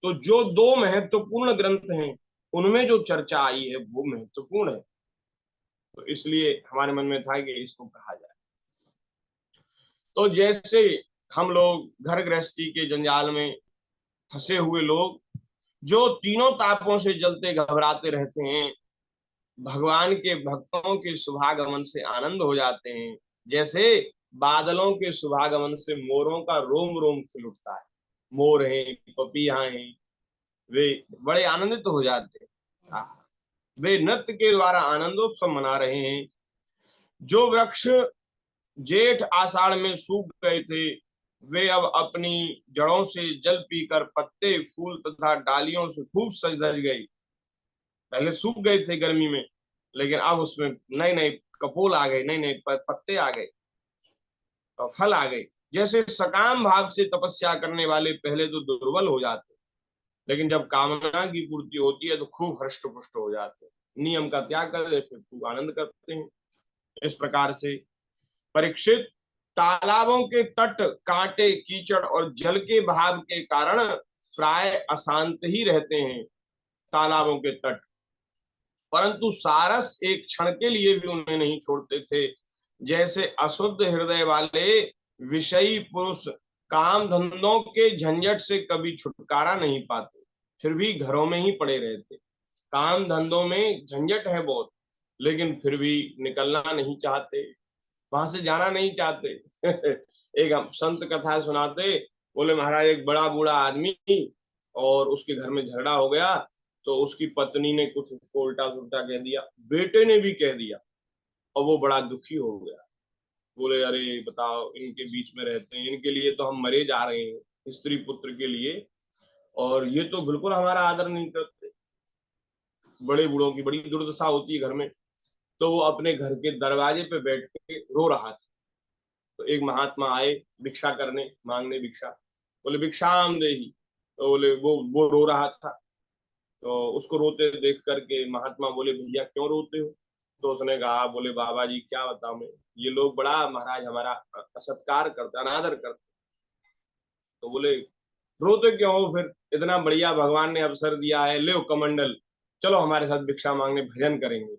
तो जो दो महत्वपूर्ण ग्रंथ हैं उनमें जो चर्चा आई है वो महत्वपूर्ण है। तो इसलिए हमारे मन में था कि इसको कहा जाए। तो जैसे हम लोग घर गृहस्थी के जंजाल में फंसे हुए लोग, जो तीनों तापों से जलते घबराते रहते हैं, भगवान के भक्तों के शुभागमन से आनंद हो जाते हैं। जैसे बादलों के शुभागमन से मोरों का रोम रोम खिल उठता है। मोर हैं, पपिया हैं, वे बड़े आनंदित हो जाते हैं। वे नृत्य के द्वारा आनंदोत्सव मना रहे हैं। जो वृक्ष जेठ आषाढ़ में सूख गए थे, वे अब अपनी जड़ों से जल पीकर पत्ते, फूल तथा डालियों से खूब सज धज गई। पहले सूख गए थे गर्मी में, लेकिन अब उसमें नए नए कपोल आ गए, नए नए पत्ते आ गए और फल आ गए। जैसे सकाम भाव से तपस्या करने वाले पहले तो दुर्बल हो जाते, लेकिन जब कामना की पूर्ति होती है तो खूब हृष्ट पुष्ट हो जाते हैं, नियम का त्याग कर देते, फिर खूब आनंद करते हैं। इस प्रकार से परीक्षित, तालाबों के तट कांटे, कीचड़ और जल के भाव के कारण प्राय अशांत ही रहते हैं तालाबों के तट, परंतु सारस एक क्षण के लिए भी उन्हें नहीं छोड़ते थे। जैसे अशुद्ध हृदय वाले विषयी पुरुष काम धंधों के झंझट से कभी छुटकारा नहीं पाते, फिर भी घरों में ही पड़े रहते। काम धंधों में झंझट है बहुत, लेकिन फिर भी निकलना नहीं चाहते, वहां से जाना नहीं चाहते। एक हम संत कथा सुनाते, बोले महाराज एक बड़ा बूढ़ा आदमी और उसके घर में झगड़ा हो गया, तो उसकी पत्नी ने कुछ उसको उल्टा सुल्टा कह दिया, बेटे ने भी कह दिया, और वो बड़ा दुखी हो गया। बोले अरे बताओ, इनके बीच में रहते हैं, इनके लिए तो हम मरे जा रहे हैं, स्त्री पुत्र के लिए, और ये तो बिल्कुल हमारा आदर नहीं करते। बड़े बूढ़ों की बड़ी दुर्दशा होती है घर में। तो वो अपने घर के दरवाजे पे बैठ के रो रहा था। तो एक महात्मा आए भिक्षा करने, मांगने भिक्षा। बोले भिक्षाम देही। तो बोले वो रो रहा था। तो उसको रोते देख करके महात्मा बोले भैया क्यों रोते हो? तो उसने कहा, बोले बाबा जी क्या बताऊं मैं, ये लोग बड़ा महाराज हमारा असत्कार करते, अनादर करते। तो बोले रोते क्यों हो फिर, इतना बढ़िया भगवान ने अवसर दिया है, ले कमंडल, चलो हमारे साथ भिक्षा मांगने, भजन करेंगे।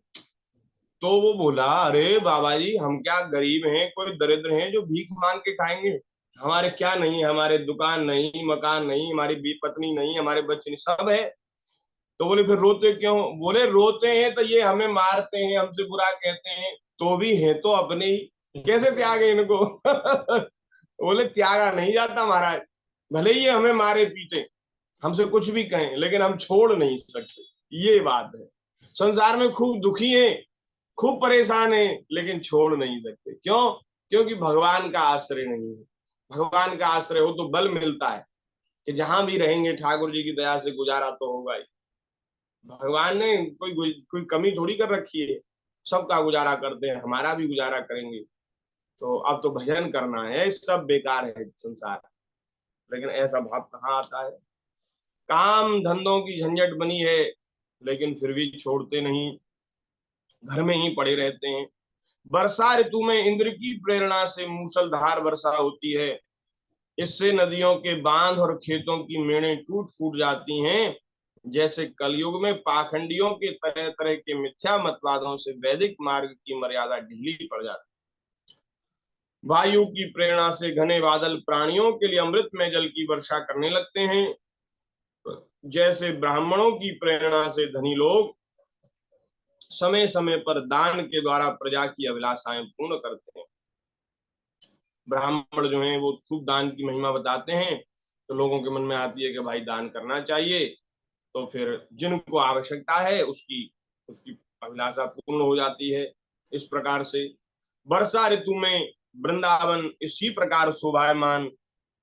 तो वो बोला अरे बाबा जी हम क्या गरीब हैं, कोई दरिद्र हैं जो भीख मांग के खाएंगे? हमारे क्या नहीं है, हमारे दुकान नहीं, मकान नहीं, हमारी पत्नी नहीं, हमारे बच्चे नहीं, सब है। तो बोले फिर रोते क्यों? बोले रोते हैं तो ये हमें मारते हैं, हमसे बुरा कहते हैं, तो भी हैं तो अपने ही, कैसे त्यागे इनको? बोले त्यागा नहीं जाता महाराज, भले ही हमें मारे पीटे, हमसे कुछ भी कहें, लेकिन हम छोड़ नहीं सकते। ये बात है। संसार में खूब दुखी है, खूब परेशान है, लेकिन छोड़ नहीं सकते। क्यों? क्योंकि भगवान का आश्रय नहीं है। भगवान का आश्रय हो तो बल मिलता है कि जहां भी रहेंगे ठाकुर जी की दया से गुजारा तो होगा ही। भगवान ने कोई कमी थोड़ी कर रखी है, सबका गुजारा करते हैं, हमारा भी गुजारा करेंगे। तो अब तो भजन करना है, सब बेकार है संसार। लेकिन ऐसा भाव कहाँ आता है? काम धंधों की झंझट बनी है, लेकिन फिर भी छोड़ते नहीं, घर में ही पड़े रहते हैं। वर्षा ऋतु में इंद्र की प्रेरणा से मूसलधार वर्षा होती है। इससे नदियों के बांध और खेतों की मेड़ें टूट फूट जाती हैं। जैसे कलयुग में पाखंडियों के तरह तरह के मिथ्या मतवादों से वैदिक मार्ग की मर्यादा ढीली पड़ जाती है। वायु की प्रेरणा से घने बादल प्राणियों के लिए अमृतमय जल की वर्षा करने लगते हैं। जैसे ब्राह्मणों की प्रेरणा से धनी लोग समय समय पर दान के द्वारा प्रजा की अभिलाषाएं पूर्ण करते हैं। ब्राह्मण जो हैं वो खूब दान की महिमा बताते हैं, तो लोगों के मन में आती है कि भाई दान करना चाहिए। तो फिर जिनको आवश्यकता है उसकी उसकी अभिलाषा पूर्ण हो जाती है। इस प्रकार से वर्षा ऋतु में वृंदावन इसी प्रकार शोभायमान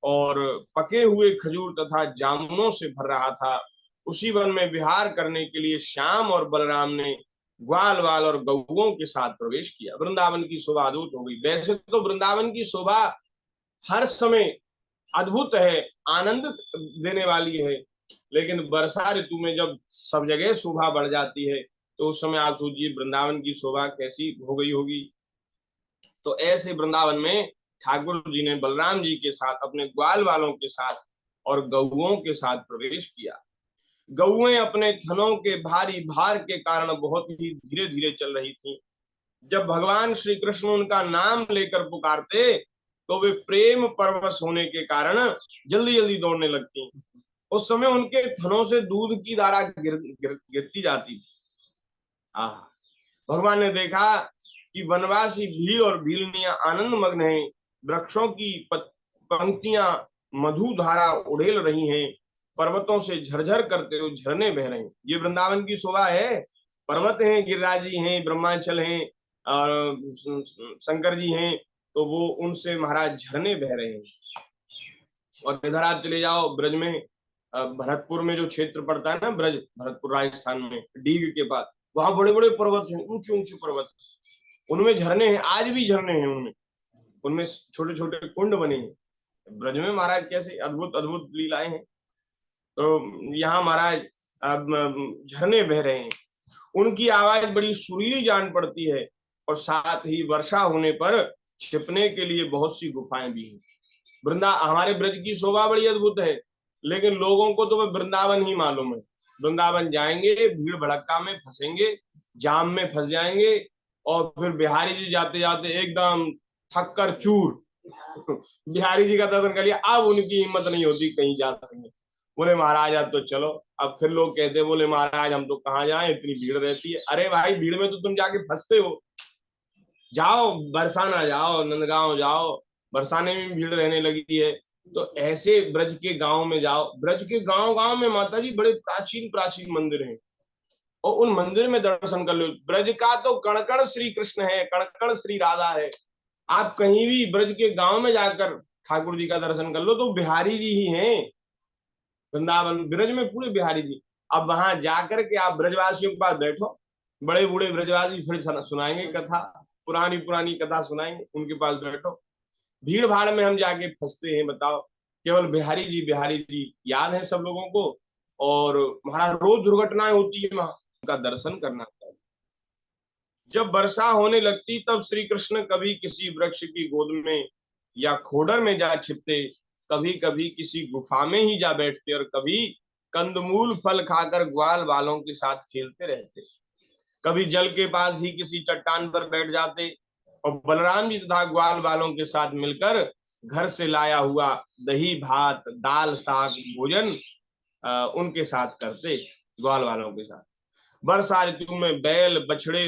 और पके हुए खजूर तथा जामुनों से भर रहा था। उसी वन में विहार करने के लिए श्याम और बलराम ने ग्वाल वाल और गौओं के साथ प्रवेश किया। वृंदावन की शोभा अद्भुत हो गई। वैसे तो वृंदावन की शोभा हर समय अद्भुत है, आनंद देने वाली है, लेकिन वर्षा ऋतु में जब सब जगह शोभा बढ़ जाती है तो उस समय आप सोचिए वृंदावन की शोभा कैसी हो गई होगी। तो ऐसे वृंदावन में ठाकुर जी ने बलराम जी के साथ, अपने ग्वाल वालों के साथ और गौओं के साथ प्रवेश किया। गौएं अपने थनों के भारी भार के कारण बहुत ही धीरे धीरे चल रही थीं। जब भगवान श्री कृष्ण उनका नाम लेकर पुकारते तो वे प्रेम परवश होने के कारण जल्दी जल्दी दौड़ने लगती। उस समय उनके थनों से दूध की धारा गिरती जाती थी। भगवान ने देखा कि वनवासी भील और भीलनियां आनंद मग्न हैं। वृक्षों की पंक्तियां मधु धारा उड़ेल रही हैं। पर्वतों से झरझर करते हुए झरने बह रहे हैं। ये वृंदावन की शोभा है। पर्वत हैं, गिरिराज जी हैं, ब्रह्मांचल हैं और शंकर जी हैं, तो वो उनसे महाराज झरने बह रहे हैं। और इधर आप चले जाओ ब्रज में, भरतपुर में जो क्षेत्र पड़ता है ना, ब्रज भरतपुर राजस्थान में डीग के पास, वहां बड़े बड़े पर्वत हैं, ऊंचे ऊंचे पर्वत, उनमें झरने हैं, आज भी झरने हैं उनमें, उनमें छोटे छोटे कुंड बने हैं। ब्रज में महाराज कैसे अद्भुत अद्भुत लीलाएं हैं। तो यहाँ महाराज झरने बह रहे हैं। उनकी आवाज बड़ी सुरीली जान पड़ती है और साथ ही वर्षा होने पर छिपने के लिए बहुत सी गुफाएं भी हैं। हमारे ब्रज की शोभा बड़ी अद्भुत है, लेकिन लोगों को तो वृंदावन ही मालूम है। वृंदावन जाएंगे, भीड़ भड़क्का में फंसेंगे, जाम में फंस जाएंगे और फिर बिहारी जी जाते जाते एकदम थक कर चूर बिहारी जी का दर्शन कर लिया, अब उनकी हिम्मत नहीं होती कहीं जा सके। बोले महाराज अब तो चलो। अब फिर लोग कहते बोले महाराज हम तो कहाँ जाए, इतनी भीड़ रहती है। अरे भाई भीड़ में तो तुम जाके फंसते हो, जाओ बरसाना जाओ, नंदगांव जाओ, बरसाने में भीड़ रहने लगी है। तो ऐसे ब्रज के गांव में जाओ, ब्रज के गांव गांव में माता जी बड़े प्राचीन प्राचीन मंदिर हैं और उन मंदिर में दर्शन कर लो। ब्रज का तो कणकण श्री कृष्ण है, कणकण श्री राधा है। आप कहीं भी ब्रज के गांव में जाकर ठाकुर जी का दर्शन कर लो तो बिहारी जी ही हैं। वृंदावन ब्रज में पूरे बिहारी जी। अब वहां जाकर के आप ब्रजवासियों के पास बैठो, बड़े बूढ़े ब्रजवासी फिर सुनाएंगे कथा, पुरानी पुरानी कथा सुनाएंगे, उनके पास बैठो। भीड़ भाड़ में हम जाके फंसते हैं, बताओ। केवल बिहारी जी याद है सब लोगों को, और महाराज रोज दुर्घटनाएं होती है वहां, उनका दर्शन करना चाहिए। जब वर्षा होने लगती तब श्री कृष्ण कभी किसी वृक्ष की गोद में या खोडर में जा छिपते, कभी कभी किसी गुफा में ही जा बैठते और कभी कंदमूल फल खाकर ग्वाल वालों के साथ खेलते रहते। कभी जल के पास ही किसी चट्टान पर बैठ जाते और बलराम जी तथा ग्वाल वालों के साथ मिलकर घर से लाया हुआ दही भात दाल साग भोजन उनके साथ करते, ग्वाल वालों के साथ। वर्षा ऋतु में बैल बछड़े